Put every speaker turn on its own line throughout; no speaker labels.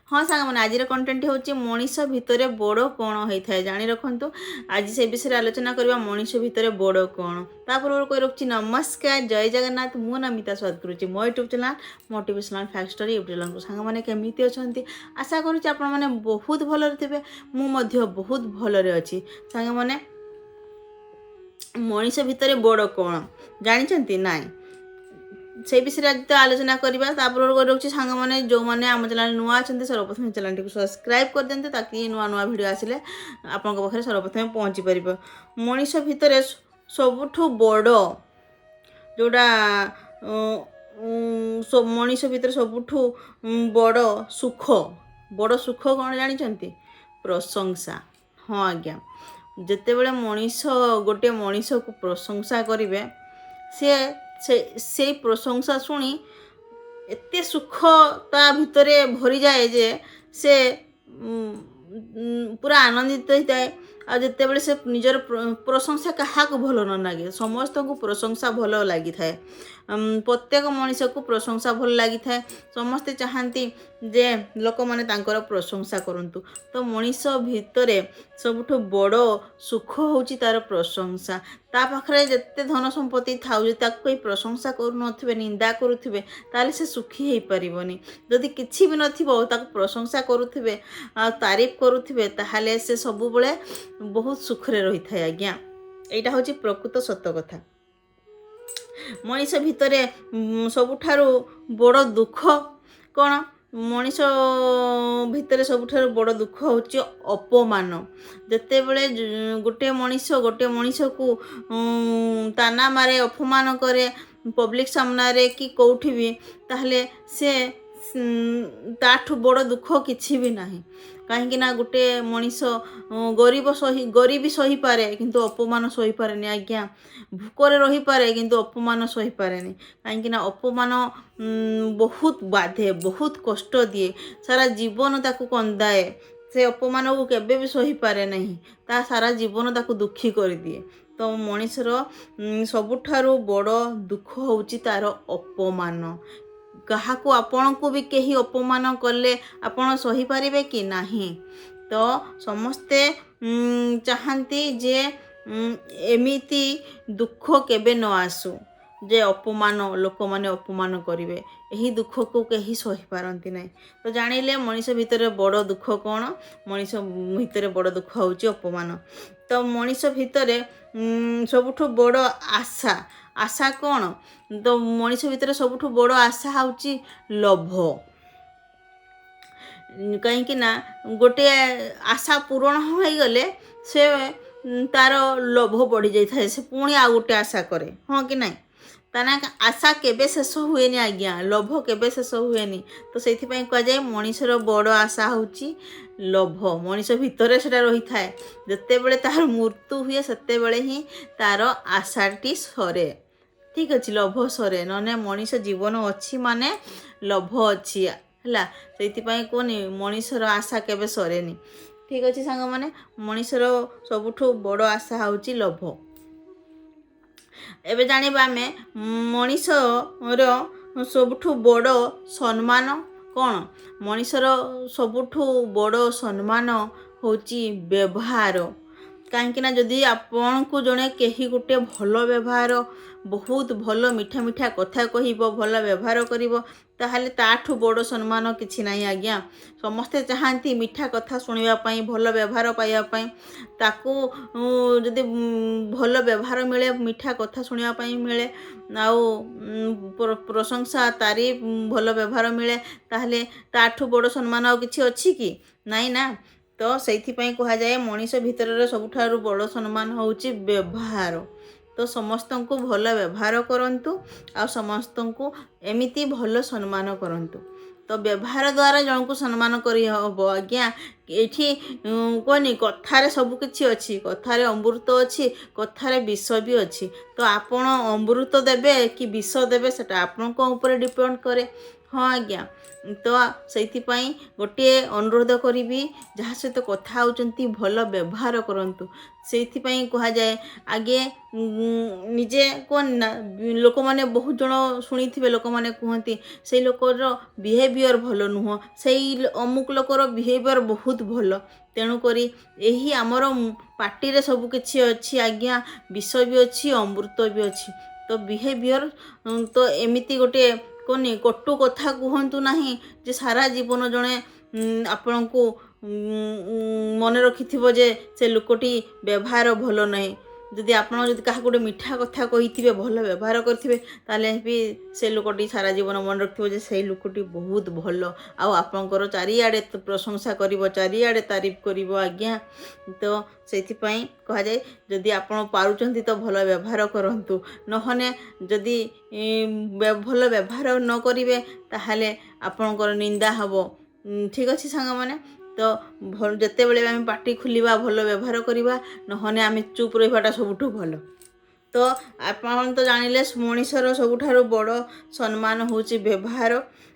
हाँ सांग मैंने आज कंटेंट हूँ मनीष भितर बड़ कौन होता है जाणी रखु आज से विषय आलोचना करवा मनीष भितर बड़ कौन तापूर्व कोई रखी नमस्कार जय जगन्नाथ मु नमिता स्वाद करुच्ची मो YouTube channel motivational fact story YouTube channel सांग मैंने केमी अच्छा आशा करुच्ची आपण मैंने बहुत भलरे थे मुझे बहुत भलरे अच्छी सांग मैंने मनीष भितर बड़ कौन जानते ना से विषय आज तो आलोचना करवा रखी सांग मैंने जो मैंने आम चैनल नुआ अच्छा सर्वप्रथम चैनल टी सब्सक्राइब कर दिखाते ताकि नुआ नुआ भिड आसिले आपण पाखे सर्वप्रथम पहुँची पार मनीष भितर सबुठ बड़ जोड़ा मनीष भितर सबुठ बड़ सुख कौन जानते प्रशंसा। हाँ आज्ञा जितेबले मनीष गोटे मनीष को प्रशंसा करेंगे से प्रशंसा शुणी एते सुख ता भितरे भरी जाए जे से पूरा आनंदित होता है आ जितेबले से निजर प्रशंसा क्या भल न लगे समस्त को प्रशंसा भल लगी था प्रत्येक मनीष को प्रशंसा भल लगी था समस्ते चाहती जे लोक मैंने तांकर प्रशंसा करंतु तो मनीष भितर सबुठ बड़ सुख होची तार प्रशंसा ता पाखरे जत्ते धन संपत्ति थाउ कोई प्रशंसा करुनथिबे निंदा करुथिबे ताले से सुखी हो पारिबनी जदि किछि भी नथिबो ताको प्रशंसा करुथिबे तारीफ करुथिबे ताहाले से सबु बेले बहुत सुखरे रही था आज्ञा एटा होची प्रकृत सत्य कथा मनीष भितर सबुठारु बड़ दुख कौन मनीष भितर सबुठारु बड़ दुख होची अपमान जितेबले गोटे मनीष को ताना मारे अपमान करे पब्लिक सामने कि कौटी भी ताहले से ताठू बड़ दुख किछि भी नाही कहीं ना गोटे मनीष गरीबी सही पारे किंतु अपमान सही पारे आज्ञा भूकरे रही पारे किंतु अपमान सही पारे कहीं ना अपमान बहुत बाधे बहुत कष्ट दिए सारा जीवन ताकू कंदाए से अपमान को केबे भी सही पारे नहीं ता सारा जीवन ताकू दुखी कर दिए तो मनीषर सबुठारु बड़ दुख होची तार अपमान काहाकू आपण को भी कहीं अपमान कले आपण सही पारिबे कि नहीं तो समस्ते चाहती जे एमिति दुख केबे न आसू जे अपमान लोक माने अपमान करिवे यही दुख को कहीं सही पारती ना तो जानिले मनीष भितर बड़ दुख कौन मनीष भितर बड़ दुख होची अपमान तो मनीष भितर सबुठ बड़ आशा आशा कौन तो मनीष भितर सबुठ बड़ आशा होची लोभ कहीं ना गोटे आशा पूरण हो गले से तार लोभ बढ़ी जाए से पुणी आ गोटे आशा करे हाँ कि नहीं ताना आशा केबे शेष हुए नि आज्ञा लोभ केबे शेष हुए नि तो से कह जाए मनीषर बड़ आशा होची लोभ मनीष भितर से रही थाए जितेबले तार मृत्यु हुए सेते बेले ही तार आशाटी सरे ठीक अच्छे लोभ सरे न मनीष जीवन अच्छी माने लोभ अच्छी है से कहनी मनीषर आशा केबे सरेनी ठीक अच्छे सांग मैंने मनीषर सबुठ बड़ आशा होची लोभ एबे जानिबा आमे मनीषर सबुठ बड़ सम्मान कौन मनीषर सबुठ बड़ सम्मान होची व्यवहार कहीं जदि आपण को जड़े कहीं गोटे भल व्यवहार बहुत भल मीठा मीठा कथा कह भल व्यवहार कर ताठू बड़ सम्मान किछि नहीं आज्ञा समस्ते चाहती मीठा कथा शुणापी भल व्यवहार पाइबापी ताकू जदि भल व्यवहार मिले मीठा कथा शुणापी मिले आउ प्रशंसा तारीफ भल व्यवहार मिले ताहले ताठू बड़ सम्मान आउ किछि अछि कि नहीं ना तो से कह जाए मनीष भितर सबुठारु बड़ सम्मान होची व्यवहार तो समस्त को भल व्यवहार करंतु आ समस्त को एमिति भल सम्मान करंतु तो व्यवहार द्वारा जन को सम्मान करी हबो आज्ञा एठी कोनी कथारे सब किछि अछि कथारे अमृत अछि कथारे विष भी अछि तो आपण अमृत देबे कि विष देबे सेटा आपन को ऊपर डिपेंड करे ହଁ ଆଜ୍ଞା। ତ ସେଇଥିପାଇଁ ଗୋଟିଏ ଅନୁରୋଧ କରିବି, ଯାହା ସହିତ କଥା ହେଉଛନ୍ତି ଭଲ ବ୍ୟବହାର କରନ୍ତୁ। ସେଇଥିପାଇଁ କୁହାଯାଏ ଆଗେ ନିଜେ କୁହନି ନା, ଲୋକମାନେ ବହୁତ ଜଣ ଶୁଣିଥିବେ, ଲୋକମାନେ କୁହନ୍ତି ସେଇ ଲୋକର ବିହେଭିଅର୍ ଭଲ ନୁହଁ, ସେଇ ଅମୁକ ଲୋକର ବିହେଭିଅର୍ ବହୁତ ଭଲ। ତେଣୁକରି ଏହି ଆମର ପାଟିରେ ସବୁ କିଛି ଅଛି ଆଜ୍ଞା, ବିଷ ବି ଅଛି, ଅମୃତ ବି ଅଛି। ତ ବିହେଭିଅର୍ ତ ଏମିତି ଗୋଟେ କୁହନି, କଟୁ କଥା କୁହନ୍ତୁ ନାହିଁ ଯେ ସାରା ଜୀବନ ଜଣେ ଆପଣଙ୍କୁ ମନେ ରଖିଥିବ ଯେ ସେ ଲୋକଟି ବ୍ୟବହାର ଭଲ ନାହିଁ। ଯଦି ଆପଣ ଯଦି କାହାକୁ ଗୋଟେ ମିଠା କଥା କହିଥିବେ, ଭଲ ବ୍ୟବହାର କରିଥିବେ, ତାହେଲେ ବି ସେ ଲୋକଟି ସାରା ଜୀବନ ମନେ ରଖିଥିବ ଯେ ସେଇ ଲୋକଟି ବହୁତ ଭଲ, ଆଉ ଆପଣଙ୍କର ଚାରିଆଡ଼େ ପ୍ରଶଂସା କରିବ, ଚାରିଆଡ଼େ ତାରିଫ କରିବ ଆଜ୍ଞା। ତ ସେଇଥିପାଇଁ କୁହାଯାଏ ଯଦି ଆପଣ ପାରୁଛନ୍ତି ତ ଭଲ ବ୍ୟବହାର କରନ୍ତୁ, ନହେଲେ ଯଦି ଭଲ ବ୍ୟବହାର ନ କରିବେ ତାହେଲେ ଆପଣଙ୍କର ନିନ୍ଦା ହେବ। ଠିକ୍ ଅଛି ସାଙ୍ଗମାନେ। ତ ଯେତେବେଳେ ଆମେ ପାଟି ଖୋଲିବା, ଭଲ ବ୍ୟବହାର କରିବା, ନହେଲେ ଆମେ ଚୁପ୍ ରହିବାଟା ସବୁଠୁ ଭଲ। ତ ଆପଣ ତ ଜାଣିଲେ ମଣିଷର ସବୁଠାରୁ ବଡ଼ ସମ୍ମାନ ହେଉଛି ବ୍ୟବହାର।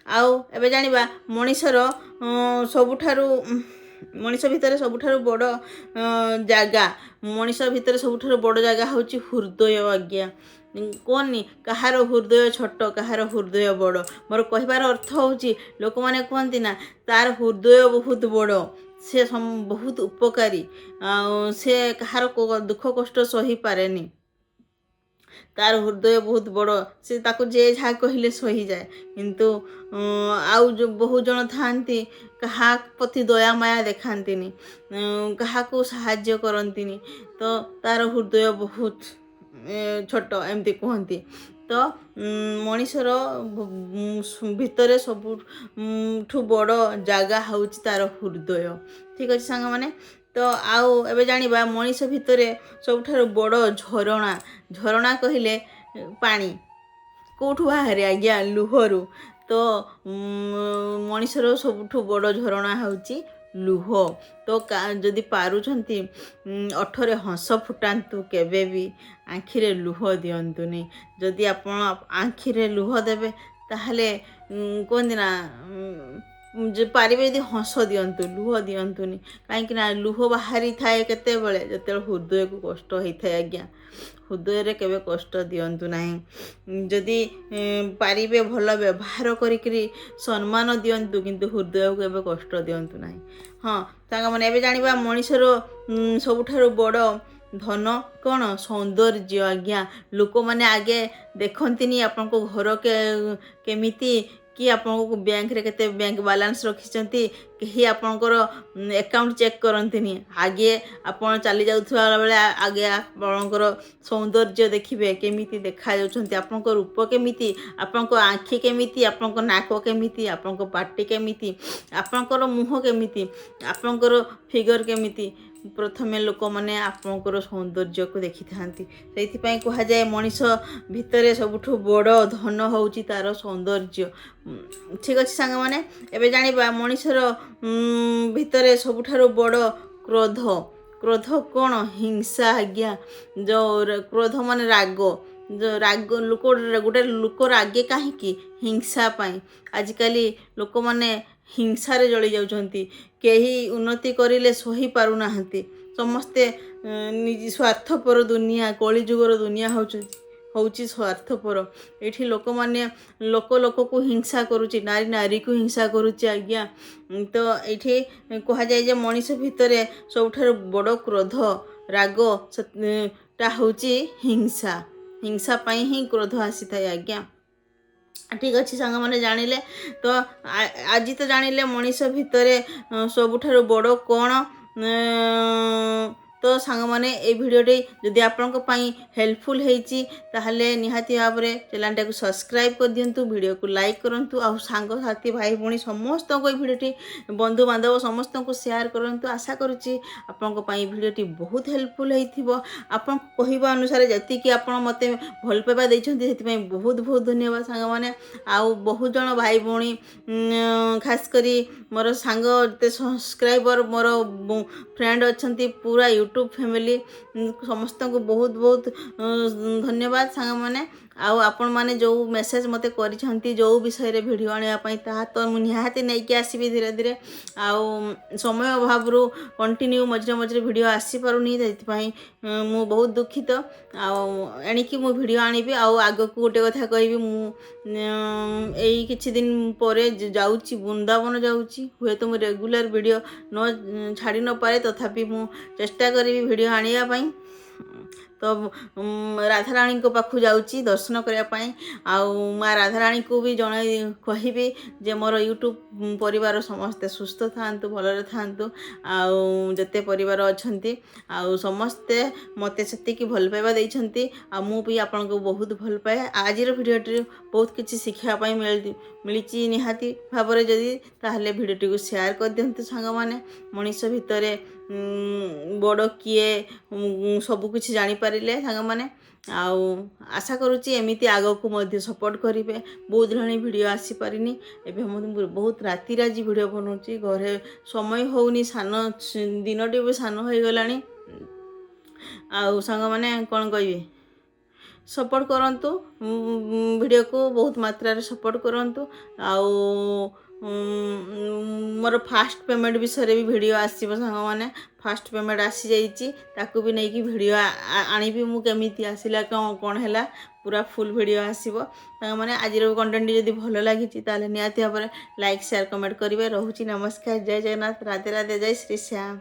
ଆଉ ଏବେ ଜାଣିବା ମଣିଷର ସବୁଠାରୁ ମଣିଷ ଭିତରେ ସବୁଠାରୁ ବଡ଼ ଜାଗା, ମଣିଷ ଭିତରେ ସବୁଠାରୁ ବଡ଼ ଜାଗା ହେଉଛି ହୃଦୟ ଆଜ୍ଞା। କୁହନି କାହାର ହୃଦୟ ଛୋଟ, କାହାର ହୃଦୟ ବଡ଼। ମୋର କହିବାର ଅର୍ଥ ହେଉଛି, ଲୋକମାନେ କୁହନ୍ତି ନା ତାର ହୃଦୟ ବହୁତ ବଡ଼, ସେ ବହୁତ ଉପକାରୀ, ଆଉ ସେ କାହାର ଦୁଃଖ କଷ୍ଟ ସହିପାରେନି, ତାର ହୃଦୟ ବହୁତ ବଡ଼, ସେ ତାକୁ ଯେ ଯାହା କହିଲେ ସହିଯାଏ। କିନ୍ତୁ ଆଉ ଯେଉଁ ବହୁତ ଜଣ ଥାଆନ୍ତି କାହା ପ୍ରତି ଦୟା ମାୟା ଦେଖାନ୍ତିନି, କାହାକୁ ସାହାଯ୍ୟ କରନ୍ତିନି, ତ ତାର ହୃଦୟ ବହୁତ ଛୋଟ ଏମିତି କୁହନ୍ତି। ତ ମଣିଷର ଭିତରେ ସବୁଠୁ ବଡ଼ ଜାଗା ହେଉଛି ତାର ହୃଦୟ। ଠିକ୍ ଅଛି ସାଙ୍ଗମାନେ। ତ ଆଉ ଏବେ ଜାଣିବା ମଣିଷ ଭିତରେ ସବୁଠାରୁ ବଡ଼ ଝରଣା। ଝରଣା କହିଲେ ପାଣି କେଉଁଠୁ ବାହାରେ ଆଜ୍ଞା? ଲୁହରୁ। ତ ମଣିଷର ସବୁଠୁ ବଡ଼ ଝରଣା ହେଉଛି ଲୁହ। ତ ଯଦି ପାରୁଛନ୍ତି ଓଠରେ ହସ ଫୁଟାନ୍ତୁ, କେବେ ବି ଆଖିରେ ଲୁହ ଦିଅନ୍ତୁନି। ଯଦି ଆପଣ ଆଖିରେ ଲୁହ ଦେବେ ତାହେଲେ କୁହନ୍ତି ନା, ଯେ ପାରିବେ ଯଦି ହସ ଦିଅନ୍ତୁ, ଲୁହ ଦିଅନ୍ତୁନି। କାହିଁକି ନା ଲୁହ ବାହାରିଥାଏ କେତେବେଳେ? ଯେତେବେଳେ ହୃଦୟକୁ କଷ୍ଟ ହେଇଥାଏ ଆଜ୍ଞା। ହୃଦୟରେ କେବେ କଷ୍ଟ ଦିଅନ୍ତୁ ନାହିଁ। ଯଦି ପାରିବେ ଭଲ ବ୍ୟବହାର କରିକିରି ସମ୍ମାନ ଦିଅନ୍ତୁ, କିନ୍ତୁ ହୃଦୟକୁ କେବେ କଷ୍ଟ ଦିଅନ୍ତୁ ନାହିଁ। ହଁ ସାଙ୍ଗମାନେ, ଏବେ ଜାଣିବା ମଣିଷର ସବୁଠାରୁ ବଡ଼ ଧନ କ'ଣ? ସୌନ୍ଦର୍ଯ୍ୟ ଆଜ୍ଞା। ଲୋକମାନେ ଆଗେ ଦେଖନ୍ତିନି ଆପଣଙ୍କ ଘର କେମିତି, କି ଆପଣଙ୍କୁ ବ୍ୟାଙ୍କରେ କେତେ ବ୍ୟାଙ୍କ ବାଲାନ୍ସ ରଖିଛନ୍ତି, କେହି ଆପଣଙ୍କର ଆକାଉଣ୍ଟ ଚେକ୍ କରନ୍ତିନି। ଆଗେ ଆପଣ ଚାଲି ଯାଉଥିବା ବେଳେ ଆଗେ ଆପଣଙ୍କର ସୌନ୍ଦର୍ଯ୍ୟ ଦେଖିବେ, କେମିତି ଦେଖାଯାଉଛନ୍ତି, ଆପଣଙ୍କ ରୂପ କେମିତି, ଆପଣଙ୍କ ଆଖି କେମିତି, ଆପଣଙ୍କ ନାକ କେମିତି, ଆପଣଙ୍କ ପାଟି କେମିତି, ଆପଣଙ୍କର ମୁହଁ କେମିତି, ଆପଣଙ୍କର ଫିଗର କେମିତି। ପ୍ରଥମେ ଲୋକମାନେ ଆପଣଙ୍କର ସୌନ୍ଦର୍ଯ୍ୟକୁ ଦେଖିଥାନ୍ତି। ସେଇଥିପାଇଁ କୁହାଯାଏ ମଣିଷ ଭିତରେ ସବୁଠୁ ବଡ଼ ଧନ ହେଉଛି ତାର ସୌନ୍ଦର୍ଯ୍ୟ। ଠିକ୍ ଅଛି ସାଙ୍ଗମାନେ। ଏବେ ଜାଣିବା ମଣିଷର ଭିତରେ ସବୁଠାରୁ ବଡ଼ କ୍ରୋଧ। କ୍ରୋଧ କ'ଣ? ହିଂସା ଆଜ୍ଞା। ଯେଉଁ କ୍ରୋଧ ମାନେ ରାଗ। ରାଗ ଗୋଟେ ଲୋକ ରାଗେ କାହିଁକି? ହିଂସା ପାଇଁ। ଆଜିକାଲି ଲୋକମାନେ ହିଂସାରେ ଜଳି ଯାଉଛନ୍ତି। କେହି ଉନ୍ନତି କରିଲେ ସହି ପାରୁନାହାନ୍ତି। ସମସ୍ତେ ସ୍ୱାର୍ଥପର ଦୁନିଆ, କଳିଯୁଗର ଦୁନିଆ ହେଉଛି ସ୍ୱାର୍ଥପର। ଏଇଠି ଲୋକମାନେ ଲୋକକୁ ହିଂସା କରୁଛି, ନାରୀ ନାରୀକୁ ହିଂସା କରୁଛି ଆଜ୍ଞା। ତ ଏଇଠି କୁହାଯାଏ ଯେ ମଣିଷ ଭିତରେ ସବୁଠାରୁ ବଡ଼ କ୍ରୋଧ, ରାଗ ଟା ହେଉଛି ହିଂସା। ହିଂସା ପାଇଁ ହିଁ କ୍ରୋଧ ଆସିଥାଏ ଆଜ୍ଞା। ଠିକ୍ ଅଛି ସାଙ୍ଗମାନେ, ଜାଣିଲେ ତ ଆଜି ତ ଜାଣିଲେ ମଣିଷ ଭିତରେ ସବୁଠାରୁ ବଡ଼ କ'ଣ। ତ ସାଙ୍ଗମାନେ, এই ଭିଡ଼ିଓଟି ଯଦି ଆପଣଙ୍କ ପାଇଁ ହେଲ୍ପଫୁଲ୍ ହେଇଛି ତାହେଲେ ନିହାତି ଭାବରେ ଚ୍ୟାନେଲଟାକୁ ସବସ୍କ୍ରାଇବ୍ କରିଦିଅନ୍ତୁ, ଭିଡ଼ିଓକୁ ଲାଇକ୍ କରନ୍ତୁ, ଆଉ ସାଙ୍ଗସାଥି ଭାଇ ଭଉଣୀ ସମସ୍ତଙ୍କୁ ଏହି ଭିଡ଼ିଓଟି, ବନ୍ଧୁବାନ୍ଧବ ସମସ୍ତଙ୍କୁ ସେୟାର କରନ୍ତୁ। ଆଶା କରୁଛି ଆପଣଙ୍କ ପାଇଁ ଭିଡ଼ିଓଟି ବହୁତ ହେଲ୍ପଫୁଲ୍ ହେଇଥିବ। ଆପଣଙ୍କ କହିବା ଅନୁସାରେ ଯେତିକି ଆପଣ ମୋତେ ଭଲ ପାଇବା ଦେଇଛନ୍ତି, ସେଥିପାଇଁ ବହୁତ ବହୁତ ଧନ୍ୟବାଦ ସାଙ୍ଗମାନେ। ଆଉ ବହୁତ ଜଣ ଭାଇ ଭଉଣୀ, ଖାସ୍ କରି ମୋର ସାଙ୍ଗ ଯେତେ ସବସ୍କ୍ରାଇବର, ମୋର ଫ୍ରେଣ୍ଡ ଅଛନ୍ତି, ପୁରା ୟୁଟ୍ୟୁବ୍ ଫ୍ୟାମିଲି, ସମସ୍ତଙ୍କୁ ବହୁତ ବହୁତ ଧନ୍ୟବାଦ ସାଙ୍ଗମାନେ। ଆଉ ଆପଣମାନେ ଯେଉଁ ମେସେଜ୍ ମୋତେ କରିଛନ୍ତି ଯେଉଁ ବିଷୟରେ ଭିଡ଼ିଓ ଆଣିବା ପାଇଁ ତାହା ତ ମୁଁ ନିହାତି ନେଇକି ଆସିବି ଧୀରେ ଧୀରେ। ଆଉ ସମୟ ଅଭାବରୁ କଣ୍ଟିନ୍ୟୁ ମଝିରେ ମଝିରେ ଭିଡ଼ିଓ ଆସିପାରୁନି, ସେଥିପାଇଁ ମୁଁ ବହୁତ ଦୁଃଖିତ। ଆଉ ଏଣିକି ମୁଁ ଭିଡ଼ିଓ ଆଣିବି। ଆଉ ଆଗକୁ ଗୋଟେ କଥା କହିବି, ମୁଁ ଏଇ କିଛି ଦିନ ପରେ ଯାଉଛି ବୃନ୍ଦାବନ ଯାଉଛି। ହୁଏତ ମୁଁ ରେଗୁଲାର ଭିଡ଼ିଓ ଛାଡ଼ି ନପାରେ, ତଥାପି ମୁଁ ଚେଷ୍ଟା କରିବି ଭିଡ଼ିଓ ଆଣିବା ପାଇଁ। ତ ରାଧାରାଣୀଙ୍କ ପାଖକୁ ଯାଉଛି ଦର୍ଶନ କରିବା ପାଇଁ। ଆଉ ମା ରାଧାରାଣୀଙ୍କୁ ବି କହିବି ଯେ ମୋର ୟୁଟ୍ୟୁବ୍ ପରିବାର ସମସ୍ତେ ସୁସ୍ଥ ଥାଆନ୍ତୁ, ଭଲରେ ଥାଆନ୍ତୁ। ଆଉ ଯେତେ ପରିବାର ଅଛନ୍ତି ଆଉ ସମସ୍ତେ ମୋତେ ସେତିକି ଭଲ ପାଇବା ଦେଇଛନ୍ତି, ଆଉ ମୁଁ ବି ଆପଣଙ୍କୁ ବହୁତ ଭଲ ପାଏ। ଆଜିର ଭିଡ଼ିଓଟିରେ ବହୁତ କିଛି ଶିଖିବା ପାଇଁ ମିଳିଛି ନିହାତି ଭାବରେ। ଯଦି ତାହେଲେ ଭିଡ଼ିଓଟିକୁ ସେୟାର କରିଦିଅନ୍ତୁ ସାଙ୍ଗମାନେ। ମଣିଷ ଭିତରେ ବଡ଼ କିଏ ସବୁ କିଛି ଜାଣିପାରିଲେ ସାଙ୍ଗମାନେ। ଆଉ ଆଶା କରୁଛି ଏମିତି ଆଗକୁ ମଧ୍ୟ ସପୋର୍ଟ କରିବେ। ବହୁତ ଦିନ ଭିଡ଼ିଓ ଆସିପାରିନି, ଏବେ ମୁଁ ବହୁତ ରାତିରେ ଆଜି ଭିଡ଼ିଓ ବନାଉଛି। ଘରେ ସମୟ ହେଉନି, ଦିନଟି ବି ସାନ ହୋଇଗଲାଣି। ଆଉ ସାଙ୍ଗମାନେ କ'ଣ କହିବି, ସପୋର୍ଟ କରନ୍ତୁ, ଭିଡ଼ିଓକୁ ବହୁତ ମାତ୍ରାରେ ସପୋର୍ଟ କରନ୍ତୁ। ଆଉ ମୋର ଫାଷ୍ଟ ପେମେଣ୍ଟ ବିଷୟରେ ବି ଭିଡ଼ିଓ ଆସିବ ସାଙ୍ଗମାନେ। ଫାଷ୍ଟ ପେମେଣ୍ଟ ଆସିଯାଇଛି, ତାକୁ ବି ନେଇକି ଭିଡ଼ିଓ ଆଣିବି। ମୁଁ କେମିତି ଆସିଲା, କ'ଣ ହେଲା, ପୁରା ଫୁଲ୍ ଭିଡ଼ିଓ ଆସିବ ସାଙ୍ଗମାନେ। ଆଜିର କଣ୍ଟେଣ୍ଟଟି ଯଦି ଭଲ ଲାଗିଛି ତାହେଲେ ନିହାତି ଭାବରେ ଲାଇକ୍, ସେୟାର, କମେଣ୍ଟ କରିବେ। ରହୁଛି, ନମସ୍କାର, ଜୟ ଜଗନ୍ନାଥ, ରାଧେ ରାଧେ, ଜୟ ଶ୍ରୀ ଶ୍ୟାମ।